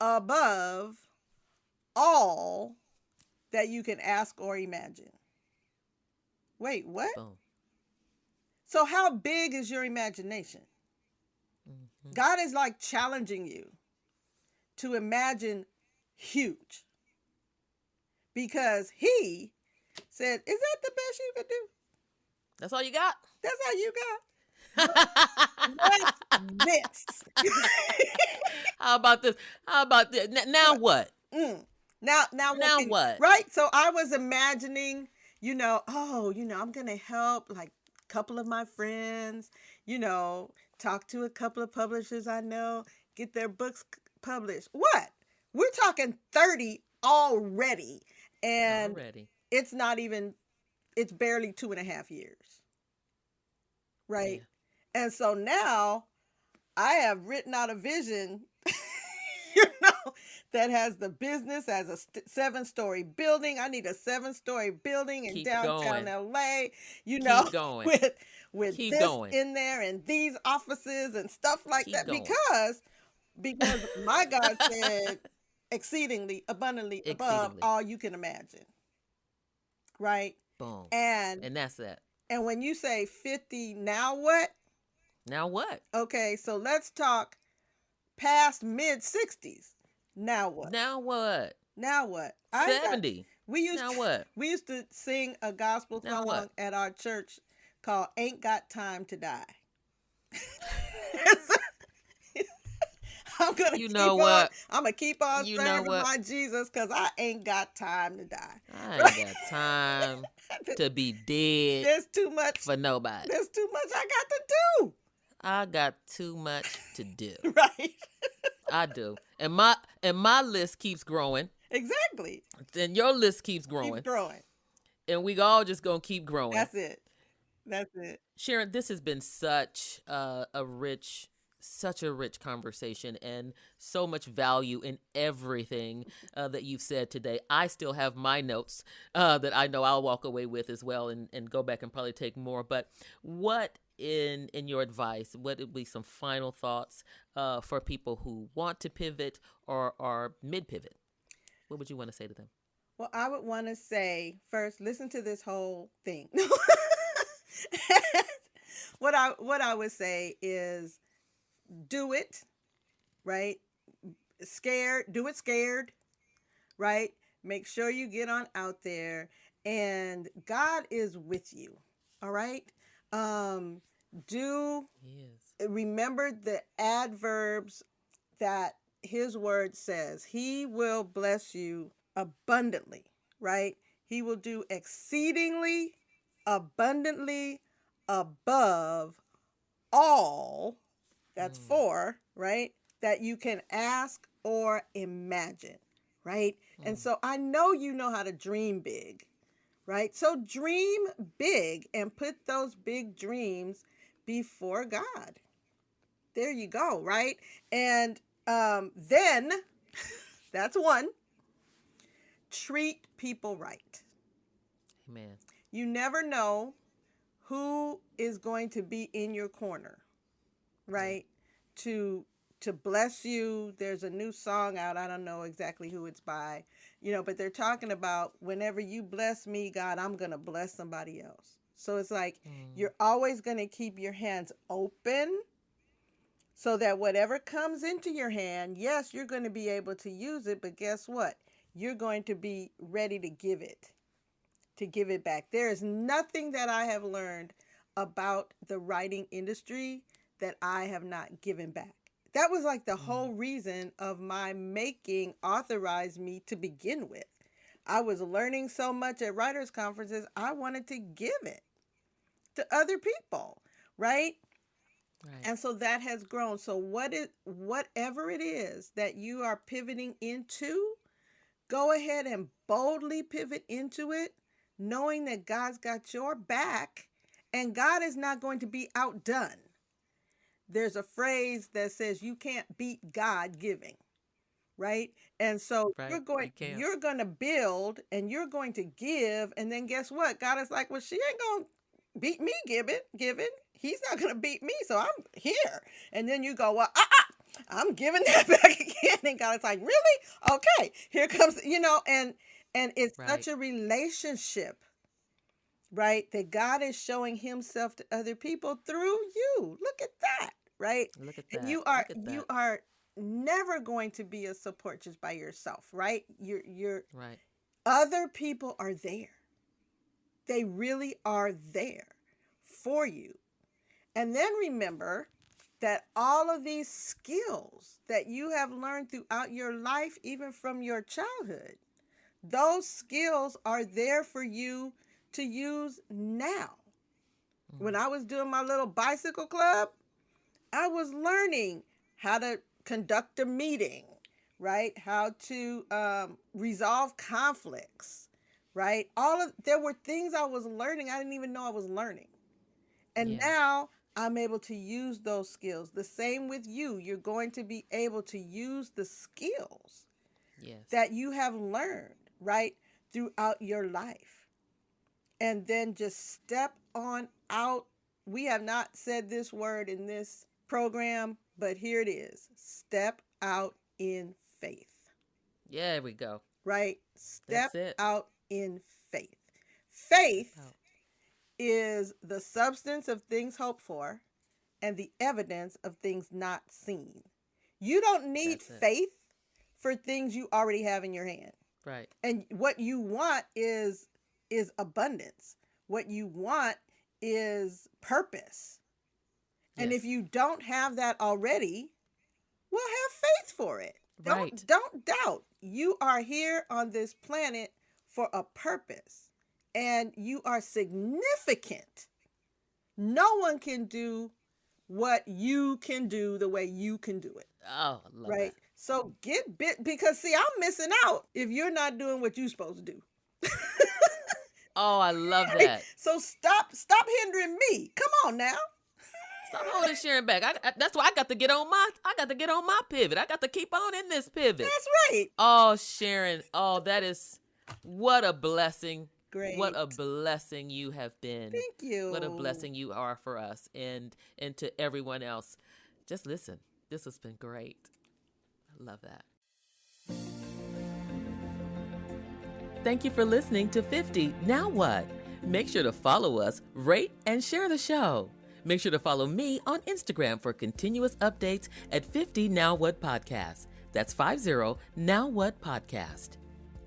above all that you can ask or imagine. Wait, what? Boom. So how big is your imagination? Mm-hmm. God is like challenging you to imagine huge, because he said, is that the best you could do? That's all you got? That's all you got? What's this? How about this? How about this? Now what? Now What? right? So I was imagining, I'm going to help like a couple of my friends, talk to a couple of publishers I know, get their books published. What? We're talking 30 already. And it's not even, it's barely 2.5 years. Right? Yeah. And so now I have written out a vision, that has the business as a 7-story building. I need a 7-story building in downtown LA, Keep going. with Keep this going. in there and these offices and stuff like Keep that. going. Because my God said exceedingly, abundantly, above all you can imagine. Right? Boom. And that's that. And when you say 50, now what? Now what? Okay, so let's talk past mid-60s. Now what? Now what? Now what? 70. Now what? We used to sing a gospel song at our church called Ain't Got Time to Die. I'm going to keep on serving my Jesus because I ain't got time to die. I ain't got time to be dead. There's too much for nobody. There's too much I got to do. I got too much to do. Right. I do. And my list keeps growing. Exactly. And your list keeps growing. Keep growing. And we all just going to keep growing. That's it. Sharon, this has been such a rich conversation and so much value in everything that you've said today. I still have my notes that I know I'll walk away with as well and go back and probably take more. But what in your advice, what would be some final thoughts for people who want to pivot or are mid-pivot? What would you want to say to them? Well, I would want to say, first, listen to this whole thing. What I would say is, do it, right? Do it scared, right? Make sure you get on out there, and God is with you, all right? Remember the adverbs that his word says. He will bless you abundantly, right? He will do exceedingly, abundantly, above all. That's 4, right? That you can ask or imagine, right? And so I know you know how to dream big, right? So dream big and put those big dreams before God. There you go, right? And then, that's 1, treat people right. Amen. You never know who is going to be in your corner, right? To bless you. There's a new song out. I don't know exactly who it's by, but they're talking about whenever you bless me, God, I'm going to bless somebody else. So it's like you're always going to keep your hands open so that whatever comes into your hand, yes, you're going to be able to use it, but guess what? You're going to be ready to give it back. There is nothing that I have learned about the writing industry that I have not given back. That was like the whole reason of my making authorized me to begin with. I was learning so much at writers' conferences, I wanted to give it to other people, right? And so that has grown. So whatever it is that you are pivoting into, go ahead and boldly pivot into it, knowing that God's got your back and God is not going to be outdone. there's a phrase that says you can't beat God giving, right? And so Right. You can't. you're going to build and you're going to give, and then guess what? God is like, well, she ain't going to beat me giving. He's not going to beat me, so I'm here. And then you go, well, I'm giving that back again. And God is like, really? Okay, here comes, and it's such a relationship, right? That God is showing himself to other people through you. Look at that, right? Look at that. And you are never going to be a support just by yourself, right? You're right. Other people are there. They really are there for you. And then remember that all of these skills that you have learned throughout your life, even from your childhood, those skills are there for you to use now. When I was doing my little bicycle club, I was learning how to conduct a meeting, right? How to resolve conflicts, right? There were things I was learning I didn't even know I was learning. And now I'm able to use those skills. The same with you. You're going to be able to use the skills that you have learned, right, throughout your life. And then just step on out. We have not said this word in this program, but here it is. Step out in faith. Yeah, there we go. Right? Step out in faith. Faith is the substance of things hoped for and the evidence of things not seen. You don't need faith for things you already have in your hand. Right. And what you want is abundance. What you want is purpose. And if you don't have that already, well, have faith for it. Right. Don't doubt. You are here on this planet for a purpose. And you are significant. No one can do what you can do the way you can do it. Oh, I love right? that. So get bit, because see, I'm missing out if you're not doing what you're supposed to do. Oh, I love that. So stop hindering me. Come on now. Stop holding Sharon back. That's why I got to get on my pivot. I got to keep on in this pivot. That's right. Oh, Sharon. Oh, that is what a blessing. Great. What a blessing you have been. Thank you. What a blessing you are for us and to everyone else. Just listen. This has been great. I love that. Thank you for listening to 50 Now What? Make sure to follow us, rate, and share the show. Make sure to follow me on Instagram for continuous updates at 50 Now What Podcast. That's 50 Now What Podcast.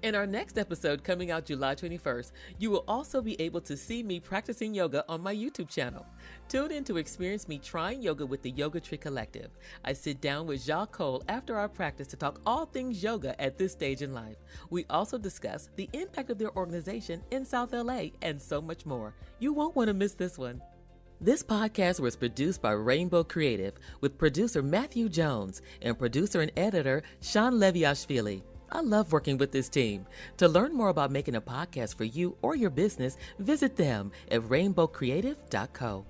In our next episode coming out July 21st, you will also be able to see me practicing yoga on my YouTube channel. Tune in to experience me trying yoga with the Yoga Tree Collective. I sit down with Jacques Cole after our practice to talk all things yoga at this stage in life. We also discuss the impact of their organization in South LA and so much more. You won't want to miss this one. This podcast was produced by Rainbow Creative with producer Matthew Jones and producer and editor Sean Leviashvili. I love working with this team. To learn more about making a podcast for you or your business, visit them at rainbowcreative.co.